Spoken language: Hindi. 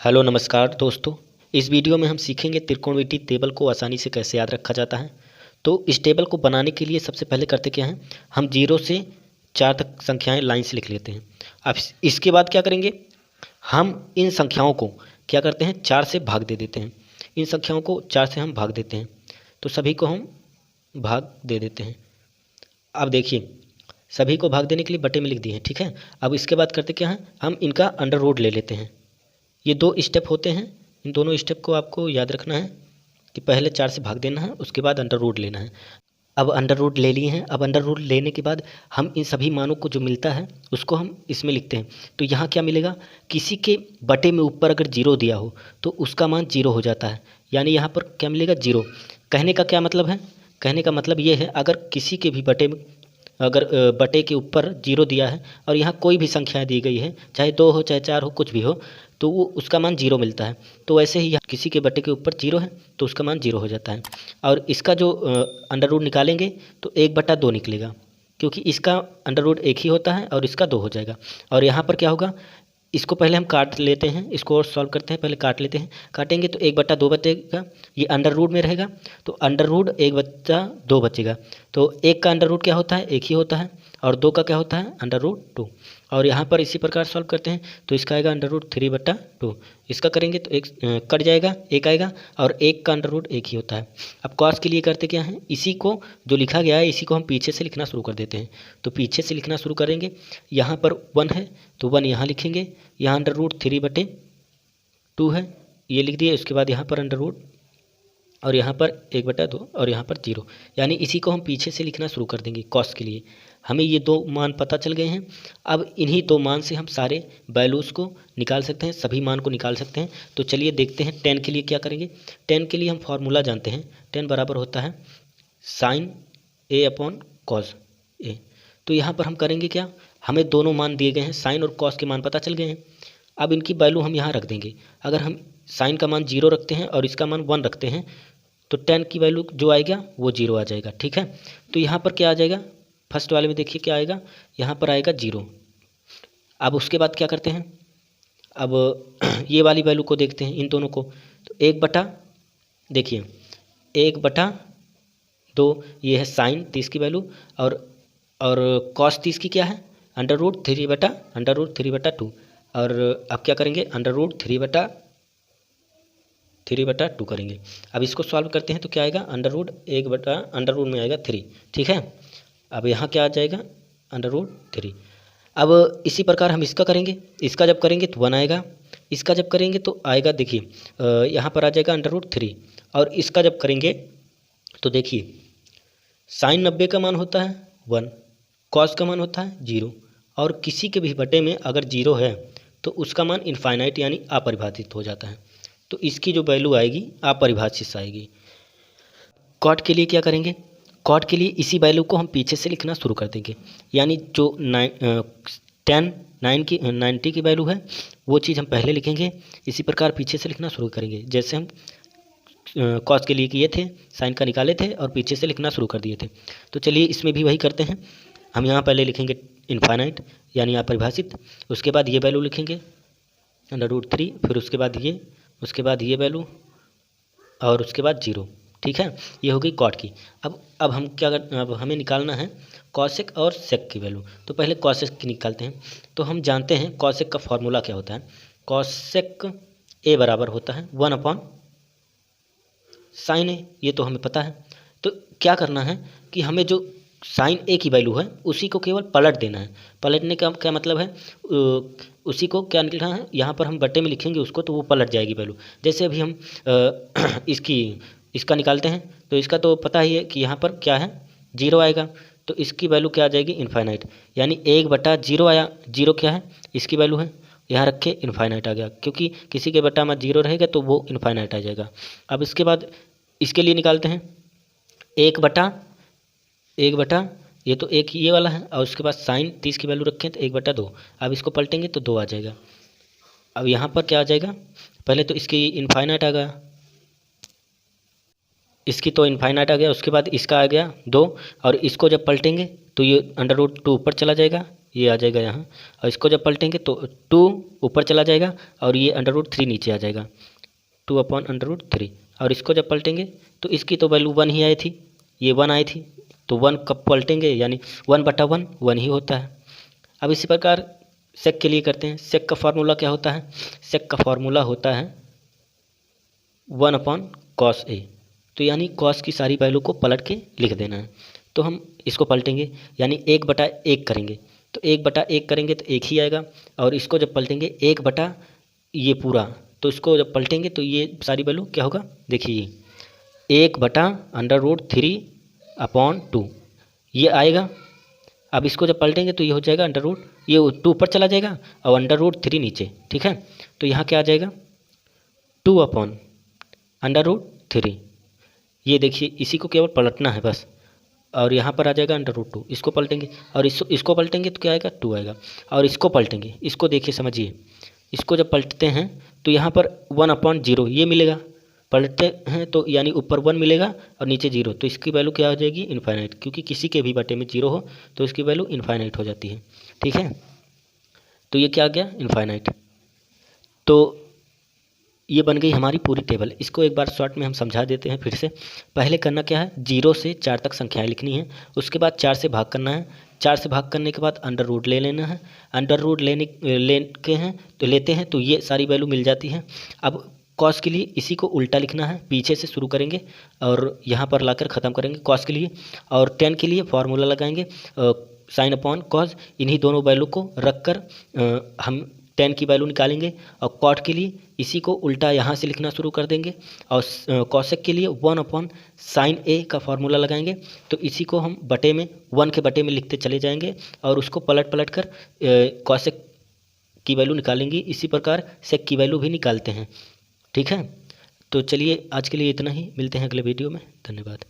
हेलो नमस्कार दोस्तों। इस वीडियो में हम सीखेंगे त्रिकोणमितीय टेबल को आसानी से कैसे याद रखा जाता है। तो इस टेबल को बनाने के लिए सबसे पहले करते क्या हैं, हम 0 से 4 तक संख्याएं लाइन से लिख लेते हैं। अब इसके बाद क्या करेंगे, हम इन संख्याओं को क्या करते हैं 4 से भाग दे देते हैं। इन संख्याओं को 4 से हम भाग देते हैं, तो सभी को हम भाग दे देते हैं। अब देखिए, सभी को भाग देने के लिए बटे में लिख दिए हैं, ठीक है। अब इसके बाद करते क्या है, हम इनका अंडर रूट ले लेते हैं। ये 2 स्टेप होते हैं, इन दोनों स्टेप को आपको याद रखना है कि पहले 4 से भाग देना है, उसके बाद अंडर रूट लेना है। अब अंडर रूट ले लिए हैं। अब अंडर रूट लेने के बाद हम इन सभी मानों को जो मिलता है उसको हम इसमें लिखते हैं। तो यहाँ क्या मिलेगा, किसी के बटे में ऊपर अगर 0 दिया हो तो उसका मान 0 हो जाता है, यानी यहाँ पर क्या मिलेगा 0। कहने का क्या मतलब है, कहने का मतलब ये है, अगर किसी के भी बटे में अगर बटे के ऊपर 0 दिया है और यहाँ कोई भी संख्याएँ दी गई है, चाहे 2 हो चाहे 4 हो कुछ भी हो, तो वो उसका मान 0 मिलता है। तो वैसे ही यहाँ किसी के बटे के ऊपर 0 है तो उसका मान 0 हो जाता है। और इसका जो अंडर रूट निकालेंगे तो 1/2 निकलेगा, क्योंकि इसका अंडर रूट 1 ही होता है और इसका 2 हो जाएगा। और यहाँ पर क्या होगा, इसको पहले हम काट लेते हैं, इसको और सॉल्व करते हैं, पहले काट लेते हैं। काटेंगे तो 1/2 बचेगा, ये अंडर रूट में रहेगा तो अंडर रूट 1/2 बचेगा। तो 1 का अंडर रूट क्या होता है, 1 ही होता है, और 2 का क्या होता है अंडर रूट 2। और यहाँ पर इसी प्रकार सॉल्व करते हैं तो इसका आएगा अंडर रूट 3/2। इसका करेंगे तो एक कट जाएगा, 1 आएगा, और 1 का अंडर रूट 1 ही होता है। अब कॉस के लिए करते क्या है, इसी को जो लिखा गया है इसी को हम पीछे से लिखना शुरू कर देते हैं। तो पीछे से लिखना शुरू करेंगे, यहाँ पर 1 है तो 1 यहाँ लिखेंगे, यहाँ अंडर रूट 3/2 है, ये लिख दिए। उसके बाद यहाँ पर अंडर रूट, और यहाँ पर 1/2, और यहाँ पर 0, यानी इसी को हम पीछे से लिखना शुरू कर देंगे। कॉस के लिए हमें ये 2 मान पता चल गए हैं। अब इन्हीं 2 मान से हम सारे वैल्यूज़ को निकाल सकते हैं, सभी मान को निकाल सकते हैं। तो चलिए देखते हैं 10 के लिए क्या करेंगे। 10 के लिए हम फार्मूला जानते हैं, 10 बराबर होता है sin a/cos a। तो यहाँ पर हम करेंगे क्या, हमें दोनों मान दिए गए हैं, साइन और कॉस के मान पता चल गए हैं। अब इनकी वैल्यू हम यहाँ रख देंगे। अगर हम साइन का मान 0 रखते हैं और इसका मान 1 रखते हैं तो 10 की वैल्यू जो आएगा वो 0 आ जाएगा, ठीक है। तो यहाँ पर क्या आ जाएगा, फर्स्ट वाले में देखिए क्या आएगा, यहाँ पर आएगा 0। अब उसके बाद क्या करते हैं, अब ये वाली वैल्यू को देखते हैं, इन दोनों को। तो 1/, देखिए 1/2 ये है साइन 30 की वैल्यू, और कॉस 30 की क्या है अंडर रूट 3/2। और अब क्या करेंगे, अंडर रूट 3/2 करेंगे। अब इसको सॉल्व करते हैं तो क्या आएगा, अंडर रूट 1 अंडर रूट में आएगा 3, ठीक है। अब यहाँ क्या आ जाएगा, अंडर रूट 3। अब इसी प्रकार हम इसका करेंगे, इसका जब करेंगे तो 1 आएगा, इसका जब करेंगे तो आएगा, देखिए यहाँ पर आ जाएगा अंडर रूट 3। और इसका जब करेंगे तो देखिए साइन 90 का मान होता है 1, कॉस का मान होता है 0, और किसी के भी बटे में अगर 0 है तो उसका मान इनफाइनाइट यानी अपरिभाषित हो जाता है। तो इसकी जो वैल्यू आएगी अपरिभाषित आएगी। कॉट के लिए क्या करेंगे, कॉट के लिए इसी वैल्यू को हम पीछे से लिखना शुरू कर देंगे, यानी जो 90 की वैल्यू है वो चीज़ हम पहले लिखेंगे, इसी प्रकार पीछे से लिखना शुरू करेंगे, जैसे हम कॉस के लिए किए थे, साइन का निकाले थे और पीछे से लिखना शुरू कर दिए थे। तो चलिए इसमें भी वही करते हैं। हम यहाँ पहले लिखेंगे इनफाइनाइट यानी अपरिभाषित, उसके बाद ये वैल्यू लिखेंगे अंडर रूट 3, फिर उसके बाद ये वैल्यू, और उसके बाद 0, ठीक है। ये हो गई कॉट की। अब हम क्या कर, अब हमें निकालना है कॉसेक और सेक की वैल्यू। तो पहले कॉसेक की निकालते हैं। तो हम जानते हैं कॉसेक का फॉर्मूला क्या होता है, कॉसेक ए बराबर होता है 1/sin a, ये तो हमें पता है। तो क्या करना है कि हमें जो साइन ए की वैल्यू है उसी को केवल पलट देना है। पलटने का क्या मतलब है, उसी को क्या निकलना है, यहाँ पर हम बटे में लिखेंगे उसको तो वो पलट जाएगी वैल्यू। जैसे अभी हम इसका निकालते हैं तो इसका तो पता ही है कि यहाँ पर क्या है 0 आएगा, तो इसकी वैल्यू क्या आ जाएगी इनफाइनाइट, यानी 1/0 आया। 0 क्या है, इसकी वैल्यू है, यहाँ रख के इनफाइनाइट आ गया, क्योंकि किसी के बटा में 0 रहेगा तो वो इनफाइनाइट आ जाएगा। अब इसके बाद इसके लिए निकालते हैं 1/, ये तो एक ये वाला है, और उसके बाद साइन 30 की वैल्यू रखें तो 1/2। अब इसको पलटेंगे तो 2 आ जाएगा। अब यहाँ पर क्या आ जाएगा, पहले तो इसकी इनफाइनाइट आ गया, इसकी तो इनफाइनाइट आ गया, उसके बाद इसका आ गया 2, और इसको जब पलटेंगे तो ये अंडर रूट 2 ऊपर चला जाएगा, ये आ जाएगा यहाँ, और इसको जब पलटेंगे तो 2 ऊपर चला जाएगा और ये √3 नीचे आ जाएगा, 2/√3। और इसको जब पलटेंगे तो इसकी तो वैल्यू 1 ही आई थी, ये 1 आई थी, तो 1 कब पलटेंगे यानी 1/1 1 ही होता है। अब इसी प्रकार सेक के लिए करते हैं। सेक का फार्मूला क्या होता है? सेक का फार्मूला होता है 1/cos A। तो यानी cos की सारी वैल्यू को पलट के लिख देना है। तो हम इसको पलटेंगे यानी 1/1 करेंगे, तो 1/1 करेंगे तो 1 ही आएगा, और इसको जब पलटेंगे 1/ ये पूरा, तो इसको जब पलटेंगे तो ये सारी वैल्यू क्या होगा, देखिए 1/√3/2 ये आएगा। अब इसको जब पलटेंगे तो ये हो जाएगा ये 2 ऊपर चला जाएगा और √3 नीचे, ठीक है। तो यहाँ क्या आ जाएगा 2/√3। ये देखिए इसी को केवल पलटना है बस, और यहाँ पर आ जाएगा √2। इसको पलटेंगे और इसको पलटेंगे तो क्या आएगा 2 आएगा, और इसको पलटेंगे, इसको देखिए समझिए, इसको जब पलटते हैं तो यहाँ पर 1/0 ये मिलेगा, पलटते हैं तो यानी ऊपर 1 मिलेगा और नीचे 0, तो इसकी वैल्यू क्या हो जाएगी इनफाइनाइट, क्योंकि किसी के भी बटे में 0 हो तो इसकी वैल्यू इनफाइनाइट हो जाती है, ठीक है। तो ये क्या आ गया इनफाइनाइट। तो ये बन गई हमारी पूरी टेबल। इसको एक बार शॉर्ट में हम समझा देते हैं फिर से। पहले करना क्या है, 0 से 4 तक संख्याएं लिखनी है, उसके बाद 4 से भाग करना है, 4 से भाग करने के बाद √√ ले लेना है, √√ लेते हैं तो ये सारी वैल्यू मिल जाती है। अब कॉस के लिए इसी को उल्टा लिखना है, पीछे से शुरू करेंगे और यहाँ पर लाकर ख़त्म करेंगे कॉस के लिए, और tan के लिए फार्मूला लगाएंगे sin/cos। इन्हीं दोनों वैल्यू को रख कर हम tan की वैल्यू निकालेंगे, और cot के लिए इसी को उल्टा यहाँ से लिखना शुरू कर देंगे, और cosec के लिए 1/sin A का फार्मूला लगाएंगे। तो इसी को हम बटे में 1 के बटे में लिखते चले जाएंगे और उसको पलट कर cosec की वैल्यू निकालेंगे। इसी प्रकार sec की वैल्यू भी निकालते हैं, ठीक है। तो चलिए आज के लिए इतना ही, मिलते हैं अगले वीडियो में, धन्यवाद।